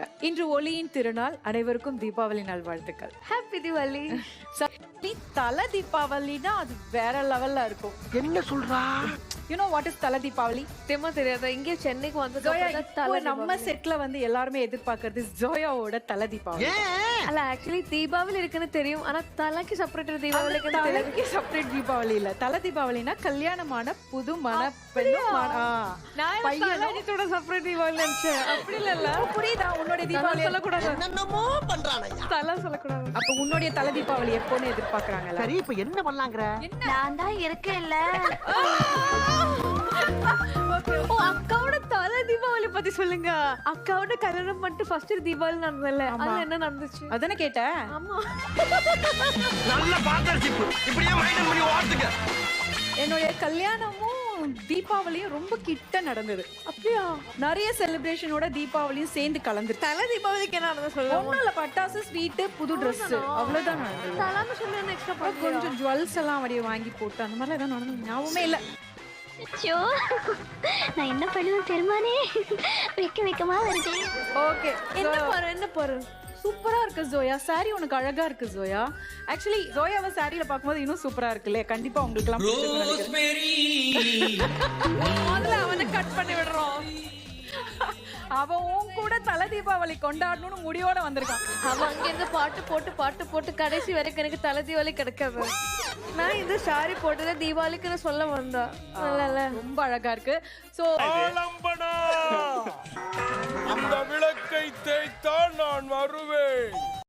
சொல்லுங்க. இன்று ஒளியின் திருநாள், அனைவருக்கும் தீபாவளி நல்வாழ்த்துக்கள். ஹாப்பி தீபாவளி. தல தீபாவளினா அது வேற லெவல்ல இருக்கும். என்ன சொல்றா? You know what is தல தீபாவளி? தெரியாத. இங்க சென்னைக்கு வந்து நம்ம செட்ல வந்து எல்லாருமே எதிர்பார்க்கறது ஜோயாவோட தல தீபாவளி. அல்ல ஆக்சுவலி தீபாவளி இருக்குன்னு தெரியும். ஆனா தலைக்கு செப்பரேட் தீபாவளிக்கு செப்பரேட் தீபாவளி இல்ல. தல தீபாவளினா கல்யாணமான புது மணப்பெண்ணும் பையனோட செப்பரேட் தீபாவளி நினைச்சேன். அப்படி இல்ல. புரியுதா? உன்னுடைய தீபாவளி சொல்லக்கூடாது. என்னமோ பண்றானயா? தலை சொல்லக்கூடாது. அப்ப உன்னுடைய தல தீபாவளி எப்போன்னு எதிர்பார்க்கறாங்கல? சரி இப்ப என்ன பண்ணலாங்கற? நான் தான் இருக்கேன்ல. ஓ அக்காவோட தலை தீபாவளி பத்தி சொல்லுங்க. அக்காவோட கல்யாணம் பண்ணிட்டு ஃபர்ஸ்ட் தீபாவளி நடந்தல. அது என்ன நடந்துச்சு? அதானே கேட்டேன். ஆமா. நல்ல பார்ட்னர்ஷிப். இப்படியே மைண்ட் பண்ணி ஓட்டுங்க. என்னோட கல்யாணமும் தீபாவளியும் ரொம்ப கிட்ட நடந்தது. அப்படியா? நிறைய செலிப்ரேஷனோட தீபாவளியும் சேர்ந்து கலந்து. தலை தீபாவளிக்கு என்ன நடந்தது சொல்லுங்க. ஒண்ணுல பட்டாசு, ஸ்வீட், புது Dress அவ்வளவுதான் நடந்தது. தலாம சொல்லு எக்ஸ்ட்ரா பண்ணி கொஞ்சம் ஜுவல்ஸ் எல்லாம் அப்படியே வாங்கி போட்டு அந்த மாதிரி ஏதாவது நடந்தது ஞாபகமே இல்ல. ஐயோ நான் என்ன பண்ணுவேன் பெருமானே. வெக்கமா வருது. ஓகே, என்ன பாரு சூப்பரா இருக்கு ஜோயா. சாரி உனக்கு அழகா இருக்கு ஜோயா. ஆக்சுவலி ஜோயாவை சாரியில பாக்கும்போது இன்னும் சூப்பரா இருக்குல்ல. கண்டிப்பா உங்களுக்கு எல்லாம் முதல்ல அவனை கட் பண்ணி விடுறோம். அவன் உன் கூட தல தீபாவளி கொண்டாடணும்னு முடிவோட வந்திருக்கான். அவன் அங்க இருந்து பாட்டு போட்டு கடைசி வரைக்கும் எனக்கு தலை தீபாவளி கிடைக்காது. நான் இந்த சாரி போட்டதை தீபாவளிக்கு சொல்ல வந்தா. ரொம்ப அழகா இருக்கு. சோ அந்த விளக்கை தேய்த்தான் நான் வருவேன்.